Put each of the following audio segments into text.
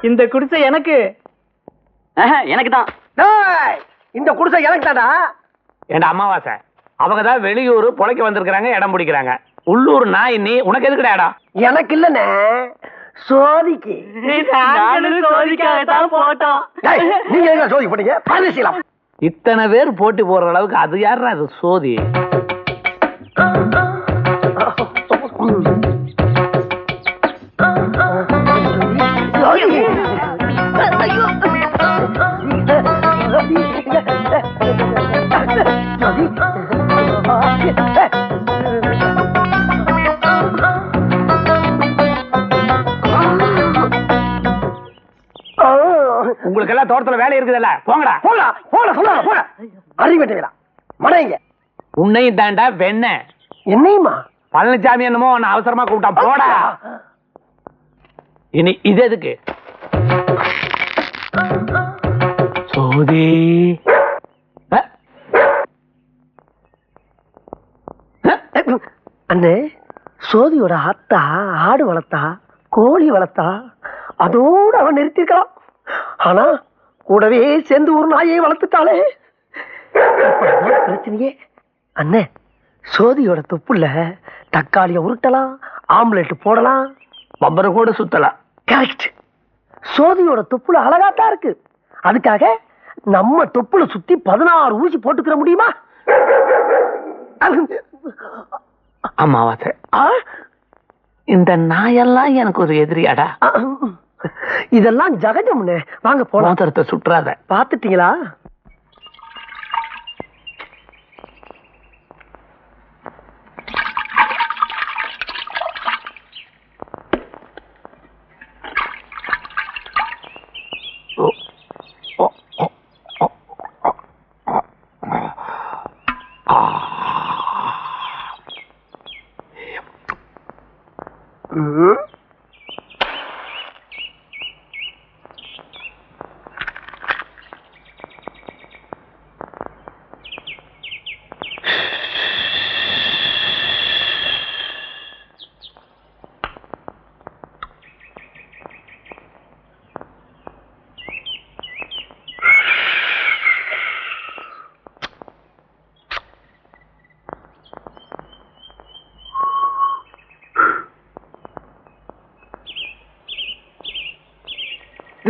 இந்த குடிசை எனக்கு. எனக்கு தான். இந்த குடிசை எனக்கு தாடா. ஏண்டா அமாவாசை, அவங்க தான் வெளியூர் பொழைக்க வந்திருக்கிறாங்க, இடம் பிடிக்கிறாங்க. உள்ளூர் நாய் நீ, உனக்கு எதுக்குடா இடம்? எனக்கு இல்லண்ணே, சோதிக்கு. சோதிக்காகத்தான் போட்டோம். நீங்க எங்க சோதி போட்டீங்க? பரிசீலம். இத்தனை பேர் போட்டி போடுற அளவுக்கு அது யாரா அது சோதி? உங்களுக்கு எல்லாம் தோட்டத்துல வேலை இருக்குதுல்ல, போங்கடா. போடா போடா சொல்லாத போட. அறிவிட்டீங்களா மனைங்க? உன்னையும் தாண்டா வெண்ண. என்னையுமா? பழனிசாமி என்னமோ உன்னை அவசரமா கூப்பிட்டான், போடா. இனி இது எதுக்கு? சோதி அண்ணே, சோதியோட அத்தா ஆடு வளர்த்தா, கோழி வளர்த்தா, அதோடு அவன் நிறுத்திருக்கலாம். ஆனா கூடவே சேர்ந்து ஒரு நாயை வளர்த்துட்டாளே, பிரச்சனையே. அண்ணே, சோதியோட தொப்புல தக்காளியை உருட்டலாம், ஆம்லெட் போடலாம், பம்பரை கூட சுத்தலாம். கரெக்ட். சோதியோட தொப்புல அழகாத்தான் இருக்கு. அதுக்காக நம்ம தொப்புல சுத்தி 16 ஊசி போட்டுக்கிற முடியுமா? அமாவாசை, இந்த நாயெல்லாம் எனக்கு ஒரு எதிரியாடா. இதெல்லாம் ஜகஜம்னு. வாங்க போலாம். மோதிரத்தை சுற்றாத. பாத்துட்டீங்களா?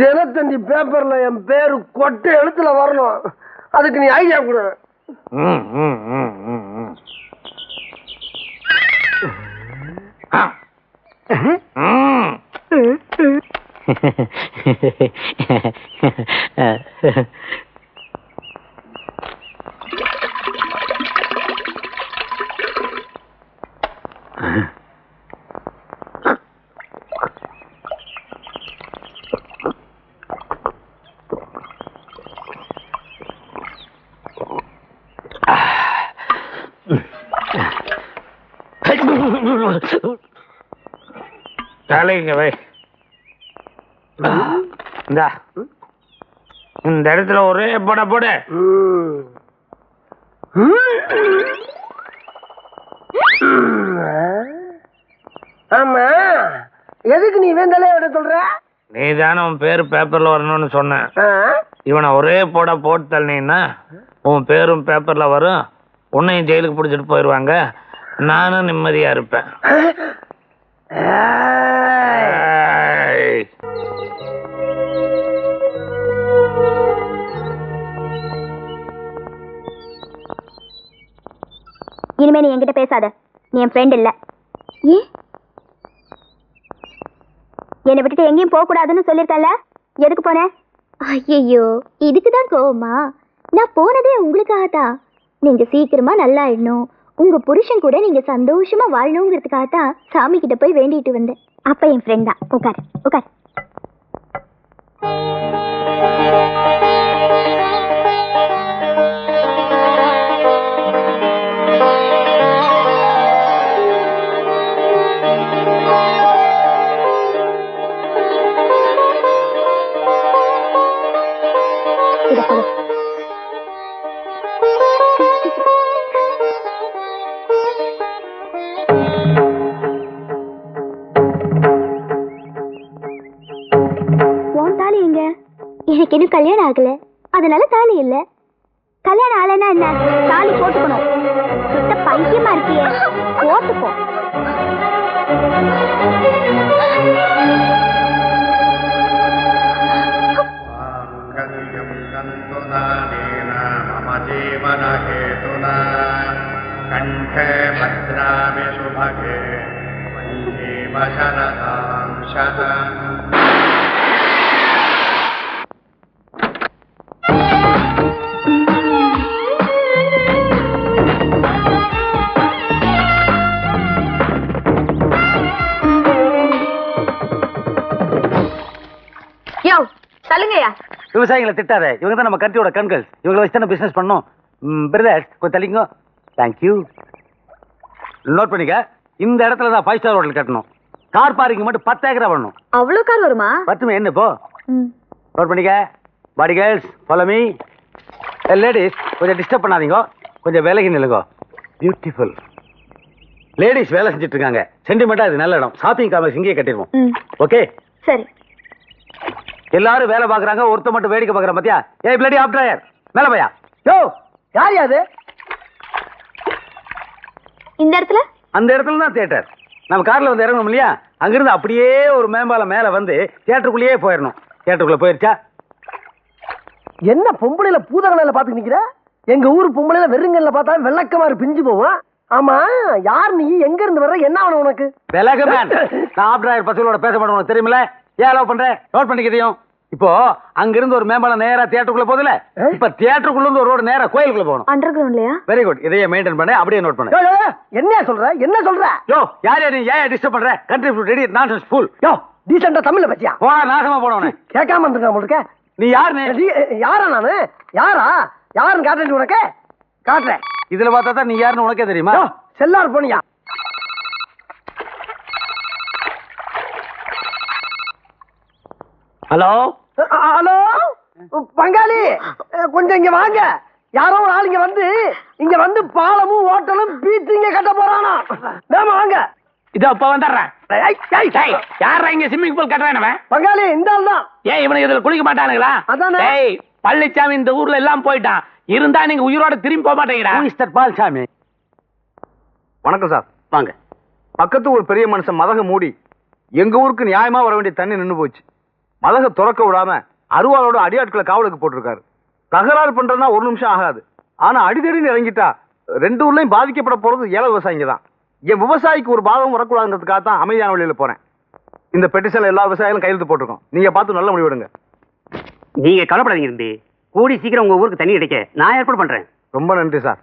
தினத்தந்தி பேப்பர்ல என் பேரு கொட்டை எழுத்துல வரணும். அதுக்கு நீ ஐடியா கொடு. தலைங்க வை. இந்த இடத்துல ஒரே போட போடு. ஆமா, எதுக்கு நீ வேந்தலே விட சொல்ற? நீ தானே உன் பேரு பேப்பர்ல வரணும்னு சொன்ன. இவனை ஒரே போட போட்டு தள்ளினா உன் பேரும் பேப்பர்ல வரும், உன்னையும் ஜெயிலுக்கு பிடிச்சிட்டு போயிடுவாங்க, நானும் நிம்மதியா இருப்பேன். இனிமே நீ என்கிட்ட பேசாத. நீ என் ஃப்ரெண்ட் இல்ல. ஏன் என்னை விட்டுட்டு எங்கேயும் போக கூடாதுன்னு சொல்லிருக்கல? எதுக்கு போன? ஐயோ, இதுக்குதான் கோவமா? நான் போனதே உங்களுக்காகத்தான். நீங்க சீக்கிரமா நல்லா ஆயிடணும், உங்க புருஷன் கூட நீங்க சந்தோஷமா வாழணுங்கிறதுக்காகத்தான் சாமி கிட்ட போய் வேண்டிட்டு வந்தேன். அப்ப என் ஃப்ரெண்ட் தான். உட்காரு உட்காரு. உன் தாலி எங்க? எனக்கு இன்னும் கல்யாணம் ஆகல, அதனால தாலி இல்ல. கல்யாணம் ஆகலைன்னா என்ன? தாலி போட்டுக்கணும். சுத்த பைத்தியமா இருக்கியே, போட்டுக்கோ. கண்டே பத்ராமி சுபகே வஞ்சே வசனதாம் சதம். சொல்லுங்கய்யா. விவசாயிகளை திட்டாத, இவங்க தான் நம்ம கண்ட்ரியோட கண்கள். இவங்களை வச்சு தானே பிசினஸ் பண்ணோம். பிரதர்ஸ் கொஞ்சம் தள்ளிங்க. தேங்க்யூ. நோட் பண்ணிக்க, இந்த இடத்துல தான் 5 ஸ்டார் ஹோட்டல் கட்டணும். கார் பார்க்கிங் மட்டும் 10 ஏக்கரா பண்ணணும். அவ்வளவு கார் வருமா? பத்துமே என்ன இப்போ? நோட் பண்ணிக்க. பாடி கேர்ள்ஸ் ஃபாலோ மீ. லேடிஸ் கொஞ்சம் டிஸ்டர்ப் பண்ணாதீங்க, கொஞ்சம் விலகி நில்லுங்க. பியூட்டிஃபுல் லேடிஸ் வேலை செஞ்சுட்டு இருக்காங்க. சென்டிமெண்டா இது நல்ல இடம். ஷாப்பிங் காம்ப்ளெக்ஸ் இங்கேயே கட்டிடுவோம். ஓகே சரி. எல்லாரும் வேலை பாக்குறாங்க, ஒருத்த மட்டும் வேடிக்கை பாக்குற பாத்தியா? ஏய் பிளடி ஆப் டிரைவர், மேல போயா. யோ யார் யாது? இந்த இடத்துல? அந்த இடத்துல தான் தியேட்டர். நம்ம கார்ல வந்து இறங்கணும் இல்லையா, அங்கிருந்து அப்படியே ஒரு மேம்பாலம் மேல வந்து தியேட்டருக்குள்ளேயே போயிடணும். தியேட்டருக்குள்ள போயிருச்சா? என்ன பொம்பளையில பூதகனையில பாத்துக்கு நிக்கிற? எங்க ஊர் பொம்பளையில வெறுங்கல்ல பார்த்தா வெள்ளக்கமாறு பிஞ்சு போவோம். ஆமா, யார் நீ? எங்க இருந்து வர்ற? என்ன ஆகணும் உனக்கு? விலகு மேன். நான் ஆப் டிரைவர் பசங்களோட பேச மாட்டேன், உனக்கு தெரியுமில்ல? ஏன் அலோவ் பண்ற? நோட் பண்ணிக்கிறதையும். இப்போ அங்கிருந்து ஒரு மேம்பாலம் நேரா தியேட்டருக்குள்ள போகுதுல, இப்ப தியேட்டருக்குள்ள இருந்து ஒரு ரோடு நேரா கோயிலுக்குள்ள போகணும். அண்டர் கிரவுண்ட்லயா? Very good. இதையே மெயின்டைன் பண்ண, அப்படியே நோட் பண்ணு. என்ன சொல்ற? என்ன சொல்ற? யோ யார் நீ? ஏன் டிஸ்டர்ப் பண்ற? Country food ready nonsense full. யோ டீசெண்டா தமிழ்ல பேசியா? போடா, நாசமா போனவனே. கேட்காம இருந்திருக்கா உங்களுக்கு? நீ யாரு? யாரா நானு? யாரா? யாருன்னு காட்டுறேன் உனக்கு. காட்டுறேன். இதுல பார்த்தா தான் நீ யாருன்னு உனக்கே தெரியுமா? செல்லார் போனியா? ஹலோ ஹலோ பங்காளி, கொஞ்சம் இங்க வாங்க. யாரோ ஒரு ஆள் இங்க வந்து பாலமும் ஹோட்டலும் பீச் இங்க கட்ட போறானா? வேமா வாங்க. இதோ இப்ப வந்துடுறேன். யாரா இங்க ஸ்விம்மிங் பூல் கட்டுறேன்? பங்காளி இந்த ஆள் தான். ஏன் இவனுக்கு இதுல குளிக்க மாட்டானுங்களா? அதானே. பழனிசாமி இந்த ஊர்ல எல்லாம் போயிட்டான். இருந்தா நீங்க உயிரோட திரும்பி போக மாட்டேங்கிறா. மிஸ்டர் பால்சாமி. வணக்கம் சார். வாங்க. பக்கத்து ஒரு பெரிய மனுஷன் மதக மூடி எங்க ஊருக்கு நியாயமா வர வேண்டிய தண்ணி நின்று போச்சு. மதக திறக்க விடாம அருவாளோட அடியாட்களை காவலுக்கு போட்டிருக்காரு. தகராறு பண்றதுனா 1 நிமிஷம் ஆகாது. ஆனா அடிதடின்னு இறங்கிட்டா 2 ஊர்லயும் பாதிக்கப்பட போறது ஏழை விவசாயிங்க தான். என் விவசாயிக்கு ஒரு பாதகம் வரக்கூடாதுன்றதுக்காக தான் அமைதியான வழியில போறேன். இந்த பெட்டிஷன்ல எல்லா விவசாயிகளும் கையெழுத்து போட்டிருக்கோம். நீங்க பார்த்து நல்ல முடிவெடுங்க. நீங்க கவலைப்படாதீங்க தம்பி. கூடி சீக்கிரம் உங்க ஊருக்கு தண்ணி கிடைக்க நான் ஏற்பாடு பண்றேன். ரொம்ப நன்றி சார்.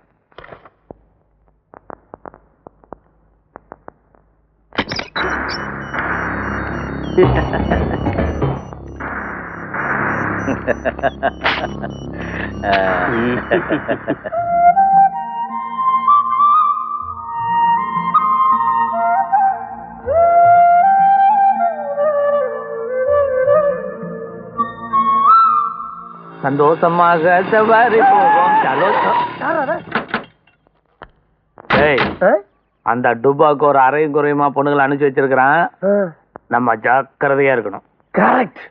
சந்தோஷமாக சவாரி போவோம். அந்த டுபாக்கு ஒரு அரையும் குறையுமா பொண்ணுகளை அனுப்பிச்சு வச்சிருக்கிறான். நம்ம ஜாக்கிரதையா இருக்கணும். கரெக்ட்.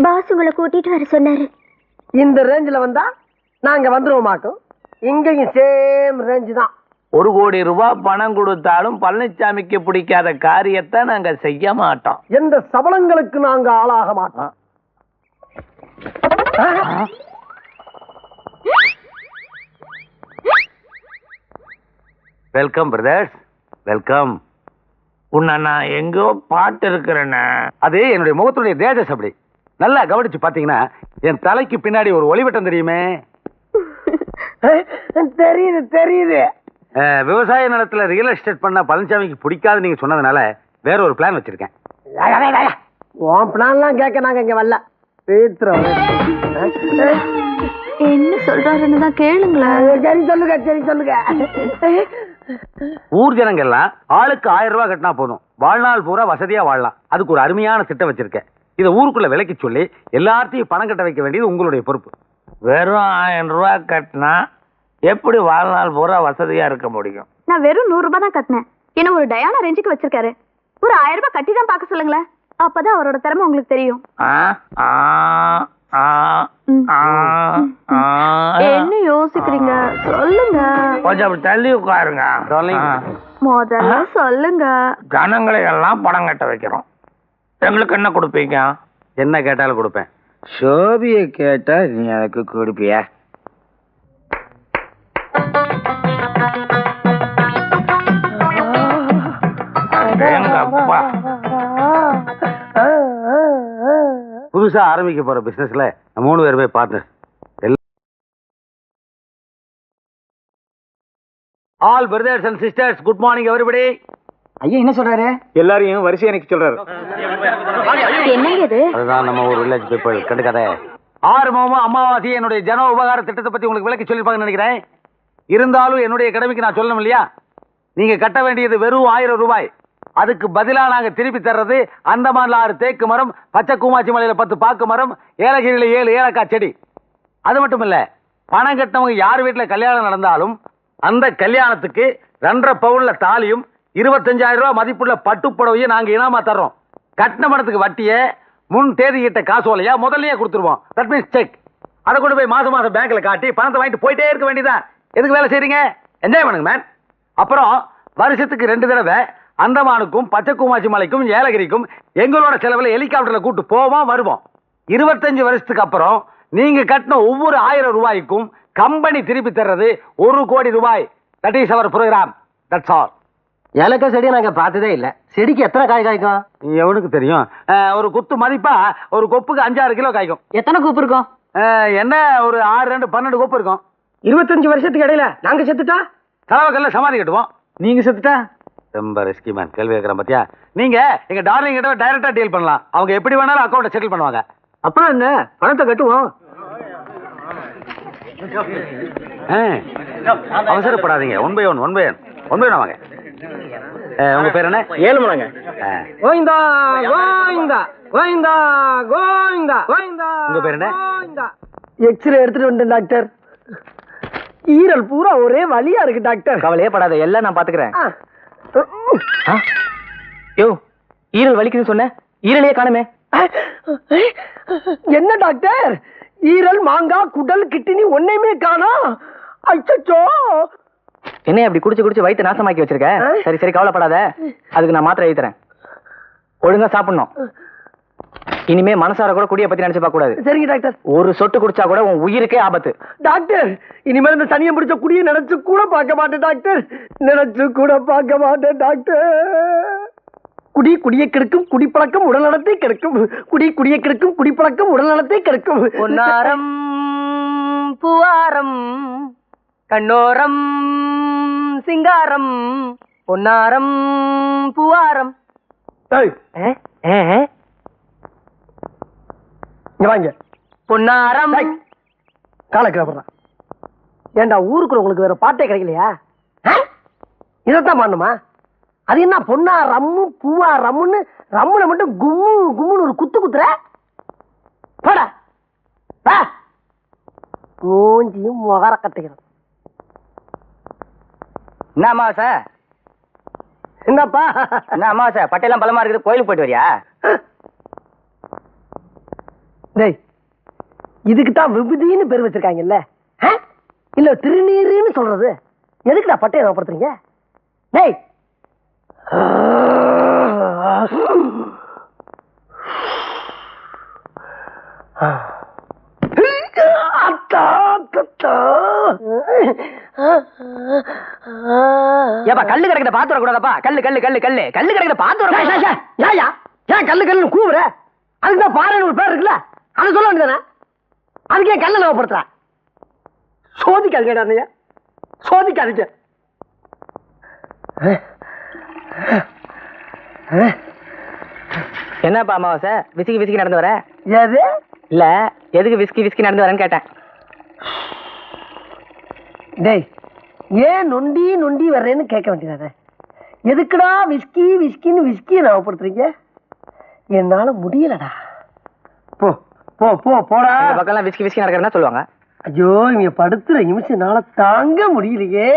பாஸ் உங்களை கூட்டிட்டு வர சொன்னாரு. இந்த ரேஞ்சில வந்தா நாங்க வந்துருவோமாக்கும். இங்கேயும் சேம் ரேஞ்சு தான். 1 கோடி ரூபாய் பணம் கொடுத்தாலும் பழனிசாமிக்கு பிடிக்காத காரியத்தை நாங்க செய்ய மாட்டோம். எந்த சபலங்களுக்கு நாங்க ஆளாக மாட்டோம். Welcome brothers, welcome. உன்னை நான் எங்கோ பாட்டு இருக்கிறேன்னு. அது என்னுடைய முகத்துடைய தேஜஸ். அப்படி நல்லா கவனிச்சு பாத்தீங்கன்னா என் தலைக்கு பின்னாடி ஒரு ஒளிவட்டம் தெரியுமே. தெரியுது தெரியுது. விவசாய நிலத்துல ரியல் எஸ்டேட் பண்ண பழனிசாமிக்கு பிடிக்காது நீங்க சொன்னதுனால வேற ஒரு பிளான் வச்சிருக்கேன். உன் பிளான்லாம் கேட்க நாங்க இங்க வரல. என்ன சொல்றாருன்னு தான் கேளுங்களேன். சரி சொல்லுங்க, சரி சொல்லுங்க. ஊர் ஜனங்க எல்லாம் ஆளுக்கு 1000 ரூபாய் கட்டினா போதும், வாழ்நாள் பூரா வசதியா வாழலாம். அதுக்கு ஒரு அருமையான திட்டம் வச்சிருக்கேன். இதை ஊருக்குள்ள விலைக்கு சொல்லி எல்லாத்தையும் பணம் கட்ட வைக்க வேண்டியது உங்களுடைய பொறுப்பு. வெறும் 1000 ரூபாய் கட்டினா எப்படி வாழ்நாள் பூரா வசதியா இருக்க முடியும்? நான் வெறும் 100 ரூபாய் தான் கட்டினேன். என்ன ஒரு டயானா ரேஞ்சுக்கு வச்சிருக்காரு. ஒரு 1000 ரூபாய் கட்டி தான் பார்க்க சொல்லுங்களேன். அப்பதான் அவரோட திறமை உங்களுக்கு தெரியும். என்ன யோசிக்கிறீங்க? சொல்லுங்க. கொஞ்சம் அப்படி தள்ளி உட்காருங்க. முதல்ல சொல்லுங்க. ஜனங்களை எல்லாம் படம் கட்ட வைக்கிறோம். எங்களுக்கு என்ன கொடுப்பீங்க? என்ன கேட்டாலும் கொடுப்பேன். சோபியை கேட்டா நீ எனக்கு கொடுப்பியா? எங்கப்பா புதுசா ஆரம்பிக்க போற பிசினஸ்ல 3 பேருமே partner. All brothers and sisters, good morning everybody. ஐயா என்ன சொல்றாரு? எல்லாரையும் வரிசை எனக்கு சொல்றாரு. என்னங்க இது? அதுதான் நம்ம ஒரு வில்லேஜ் பீப்புள் கண்டுக்காத. ஆறுமுகமும் அமாவாசை என்னுடைய ஜன உபகார திட்டத்தை பத்தி உங்களுக்கு விளக்கி சொல்லிருப்பாங்கன்னு நினைக்கிறேன். இருந்தாலும் என்னுடைய கடமைக்கு நான் சொல்லணும் இல்லையா? நீங்க கட்ட வேண்டியது வெறும் 1000 ரூபாய். அதுக்கு பதிலா நாங்க திருப்பி தர்றது அந்தமான்ல 6 தேக்கு மரம், பச்சை கூமாச்சி மலையில 10 பாக்கு மரம், ஏலகிரியில 7 ஏலக்காய் செடி. அது மட்டும் இல்ல, பணம் கட்டினவங்க யார் வீட்டுல கல்யாணம் நடந்தாலும் அந்த கல்யாணத்துக்கு 2.5 பவுன்ல தாலியும் 25,000 ரூபாய் மதிப்புள்ள பட்டு புடவையும் நாங்க இனாமா தர்றோம். கட்டின பணத்துக்கு வட்டியை முன் தேதியிட்ட காசோலையா முதல்லயே கொடுத்துருவோம். That means check. அதை கொண்டு போய் மாசம் மாசம் பேங்க்ல காட்டி பணத்தை வாங்கிட்டு போயிட்டே இருக்க வேண்டியதான். எதுக்கு வேலை செய்றீங்க? என்ஜாய் பண்ணுங்க மேன். அப்புறம் வருஷத்துக்கு 2 தடவை அந்தமானுக்கும் பச்சை கூமாச்சி மலைக்கும் ஏலகிரிக்கும் எங்களோட செலவுல ஹெலிகாப்டர்ல கூட்டு போவோம் வருவோம். 25 வருஷத்துக்கு அப்புறம் நீங்க கட்டின ஒவ்வொரு 1000 ரூபாய்க்கும் கம்பெனி திருப்பி தர்றது 1 கோடி ரூபாய். That is our program. That's all. ஏலக்காய் செடியை நாங்க பார்த்ததே இல்ல. செடிக்கு எத்தனை காய் காய்க்கும்? எவனுக்கு தெரியும்? ஒரு குத்து மதிப்பா ஒரு கொப்புக்கு 5-6 கிலோ காய்க்கும். எத்தனை கூப்பு இருக்கும்? என்ன ஒரு 6-2-12 கொப்பு இருக்கும். 25 வருஷத்துக்கு இடையில நாங்க செத்துட்டா தலைவக்கல்ல சமாதி கட்டுவோம். நீங்க செத்துட்டா ரொம்ப ரிஸ்கி மேன். கேள்வி கேட்கறேன் பாத்தியா? நீங்க எங்க டார்லிங் கிட்ட டைரக்டா டீல் பண்ணலாம். அவங்க எப்படி வேணாலும் அக்கௌண்ட்டை செட்டில் பண்ணுவாங்க. அப்புறம் என்ன, பணத்தை கட்டுவோம். அவசரப்படாதீங்க. ஒன் பை ஒன் வாங்க. உங்க பேர் என்ன? ஏழுமலைங்க. கோவிந்தா கோவிந்தா கோவிந்தா கோவிந்தா கோவிந்தா. உங்க பேர் என்ன? எக்ஸ்ரே எடுத்துட்டு வந்துட்டேன் டாக்டர். ஈரல் பூரா ஒரே வலியா இருக்கு டாக்டர். கவலையே படாத, எல்லாம் நான் பாத்துக்கிறேன். யோ, ஈரல் வலிக்குதுன்னு சொன்ன, ஈரலையே காணுமே. என்ன டாக்டர், ஈரல் மாங்காய் குடல் கிட்னி ஒன்னையுமே காணோம். அச்சச்சோ. என்ன அப்படி குடிச்சு வயிற்று நாசமாக்கி வச்சிருக்க? சரி சரி கவலைப்படாத, அதுக்கு நான் மாத்திரை எழுதி தரேன். ஒழுங்கா சாப்பிடணும். இனிமே மனசார கூட குடியை பத்தி நினைச்சு பார்க்க கூடாது. சரிங்க டாக்டர். ஒரு சொட்டு குடிச்சா கூட உன் உயிருக்கே ஆபத்து. டாக்டர், இனிமேல் இந்த சனியை பிடிச்ச குடியை நினைச்சு கூட பார்க்க மாட்டேன் டாக்டர். டாக்டர். குடியை கெடுக்கும் குடிப்பழக்கம் உடல் நலத்தை கெடுக்கும். குடியை கெடுக்கும் குடிப்பழக்கம் உடல் நலத்தை கெடுக்கும். பொன்னாரம் பூவாரம் கண்ணோரம் சிங்காரம் பொன்னாரம் பூவாரம். வாங்க பொன்னாரம். காலக்கிழமை ஏண்டா ஊருக்குள்ள உங்களுக்கு வேற பாட்டே கிடைக்கலையா? இதைத்தான் பண்ணுமா? அது என்ன பொன்னா ரம்மு பூவா ரம்முன்னு ரம்முல மட்டும் கும்மு கும்முன்னு ஒரு குத்துற மூஞ்சியும் முகர கட்டிக்கிறோம். என்ன அமாவாசை? என்னப்பா என்ன அமாவாசை? பட்டையெல்லாம் பலமா இருக்குது, கோயிலுக்கு போயிட்டு வரியா? டேய், இதுக்குதான் விபூதின்னு பேர் வச்சிருக்காங்கல்ல, இல்ல திருநீருன்னு சொல்றது. எதுக்குடா பட்டையை ஞாபகப்படுத்துறீங்க? டேய், கல்லு கிடைக்கிற பாத்து வரக்கூடாதப்பா. கல்லு கல்லு கல்லு கல்லு கல்லு கிடைக்கிற பாத்து வர. ஏன் கல்லு கல்லு கூவுற? அதுக்குதான் பாறைன்னு ஒரு பேர் இருக்குல்ல, அதை சொல்ல வேண்டியதானே. அதுக்கு ஏன் கல்ல ஞாபகப்படுத்துற? சோதிக்காதீங்க, சோதிக்காதீங்க. என்னப்பா அமாவாசை விசிக்கி விசிக்கி நடந்து வர? எது இல்ல, எதுக்கு விஸ்கி விஸ்கி நடந்து வரேன்னு கேட்டேன். டேய், ஏன் நொண்டி நொண்டி வர்றேன்னு கேட்க வேண்டியதானே. எதுக்குடா விஸ்கி விஸ்கின்னு விஸ்கியை ஞாபகப்படுத்துறீங்க? என்னால முடியலடா. போ போ போ போடா. இந்த பக்கம்லாம் விஸ்கி விஸ்கி நடக்கிறதா சொல்லுவாங்க. ஐயோ, இங்க படுத்துற நிமிஷம்னால தாங்க முடியலையே.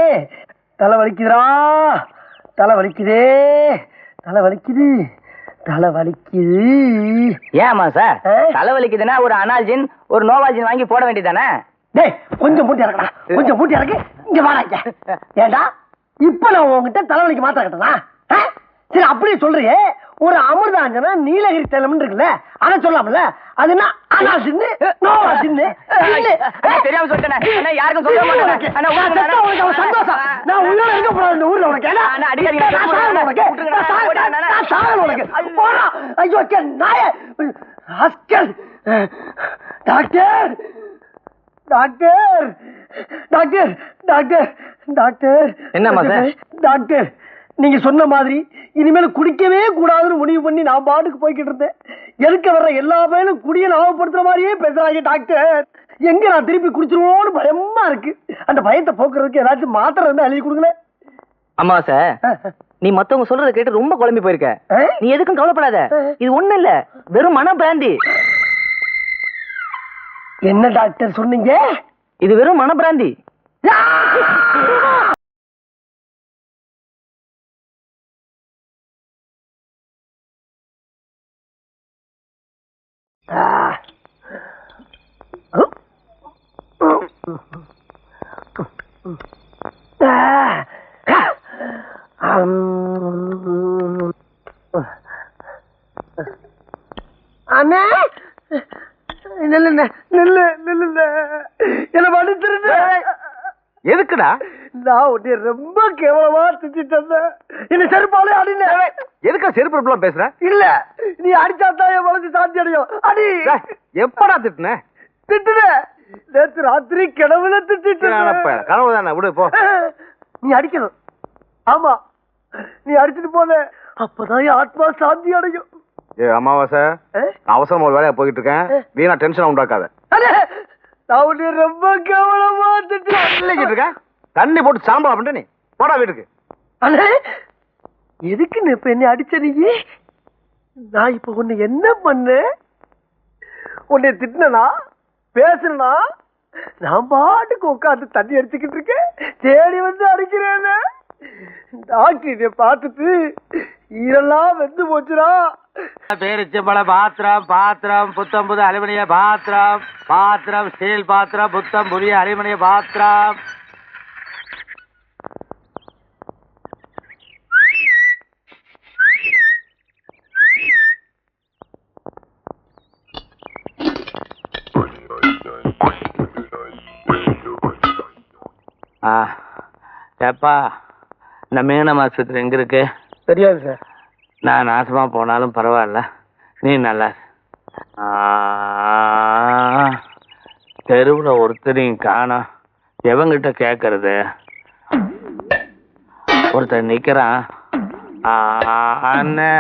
தலை வலிக்குதுடா, தலை வலிக்குதே, தலை வலிக்குது, தலை வலிக்குது. ஏமா சார் தலைவலிக்குதுன்னா ஒரு அனால்ஜின் ஒரு நோவால்ஜின் வாங்கி போட வேண்டியதானே? டேய் கொஞ்சம் மூட்டி இறக்கடா, கொஞ்சம் மூட்டி இறக்கு. இங்க வாடா இங்க. ஏண்டா இப்ப நான் உங்ககிட்ட தலைவலிக்கு மாத்திரை கட்டனா? சரி அப்படியே சொல்றியே, ஒரு அமிர்தாஞ்சனா நீலகிரி தைலம் இருக்குல்ல, அத சொல்லாமல. அது என்ன அனால்ஜின் நோவால்ஜின்? தெரியாம சொல்லிட்டேன், யாருக்கும் சொல்ல மாட்டேன். சந்தோஷம். நான் உள்ள இருக்க போறேன் இந்த ஊர்ல. உனக்கு ஐயோ நாய ஆஸ்கல். Doctor doctor doctor doctor doctor. என்னம்மா சார்? டாக்டர் நீங்க சொன்ன மாதிரி இனிமேல் குடிக்கவே கூடாதுன்னு முடிவு பண்ணி நான் பாட்டுக்கு போய்கிட்டு இருந்தேன். எதுக்க வர்ற எல்லா பேரும் குடிய ஞாபகப்படுத்துற மாதிரியே பேசுறாங்க டாக்டர். எங்க நான் திருப்பி குடிச்சிருவோன்னு பயமா இருக்கு. அந்த பயத்தை போக்குறதுக்கு ஏதாச்சும் மாத்திரை இருந்தா எழுதி கொடுங்களேன். அம்மா சார், நீ மத்தவங்க சொல்றத கேட்டு ரொம்ப குழம்பி போயிருக்க. நீ எதுக்கும் கவலைப்படாத, இது ஒண்ணு இல்ல, வெறும் மன பிராந்தி. என்ன டாக்டர் சொன்னீங்க? இது வெறும் மன பிராந்தி. அண்ணே நில்லு நில்லு நில்லு. என்ன மன்னிச்சிருந்த. எதுக்குடா? நான் உன்னை ரொம்ப கேவலமா திட்டிட்டேன். என்ன செருப்பாலே அடின. எதுக்கா செருப்பு பேசுற? இல்ல நீ அடிச்சாத்தான் என் மனசு சாந்தி அடையும். அடி. எப்படா திட்டுன? திட்டுன நேத்து ராத்திரி கிணவுல திட்டிட்டேன். கனவு தானே, விடு போ. நீ அடிக்கணும். ஆமா நீ அடிச்சுட்டு போன, அப்பதான் என் ஆத்மா சாந்தி அடையும். அமாவாசை, அவசரம் ஒரு வேலையா போயிட்டு இருக்கேன், வீணா டென்ஷன் உண்டாக்காத. நான் உன்னை ரொம்ப கேவலமா திட்டிட்டு இருக்கேன். தண்ணி போட்டு சாம்பலா பண்ண நீ போடா வீட்டுக்கு. அண்ணே எதுக்குன்னு இப்ப என்ன அடிச்ச நீ? நான் இப்ப உன்னை என்ன பண்ண? உன்னை திட்டினா பேசுனா நான் பாட்டுக்கு உட்காந்து தண்ணி அடிச்சுக்கிட்டு இருக்கேன். தேடி வந்து அடிக்கிறேன்னு டாக்டர் இதை பார்த்துட்டு ஈரெல்லாம் வெந்து போச்சுடா. பேரிச்சம்பழ பாத்திரம், பாத்திரம் புத்தம் புது அலுமினிய பாத்திரம், பாத்திரம் ஸ்டீல் பாத்திரம், புத்தம் புதிய அலுமினிய பாத்திரம். ஏப்பா, இந்த மீனம் ஆஸ்பத்திரி எங்க இருக்கு? தெரியாது சார். நான் நாசமா போனாலும் பரவாயில்ல, நீ நல்லா. தெருவுல ஒருத்தரையும் காணோம், எவங்கிட்ட கேட்கறது? ஒருத்தர் நிக்கிறான். அண்ணே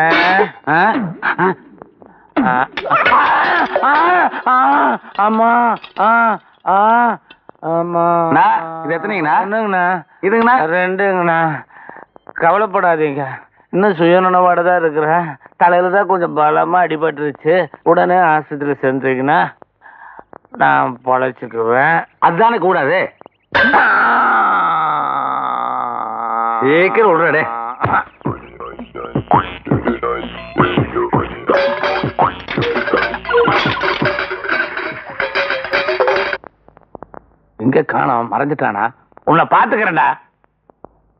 ஆமா ஆமா. இது எத்தனைங்கண்ணா? ஒண்ணுங்கண்ணா. இதுங்கண்ணா? ரெண்டுங்கண்ணா. கவலைப்படாதீங்க, இன்னும் சுயநனவோட தான் இருக்கிறேன். தலையில தான் கொஞ்சம் பலமா அடிபட்டுருச்சு. உடனே ஆஸ்பத்திரி சென்றீங்கன்னா நான் பொழைச்சுக்குவேன். அதுதானே கூடாது. சீக்கிரம் விடுறே. எங்க காணோம்? மறைஞ்சிட்டானா? உன்னை பாத்துக்கிறேன்டா.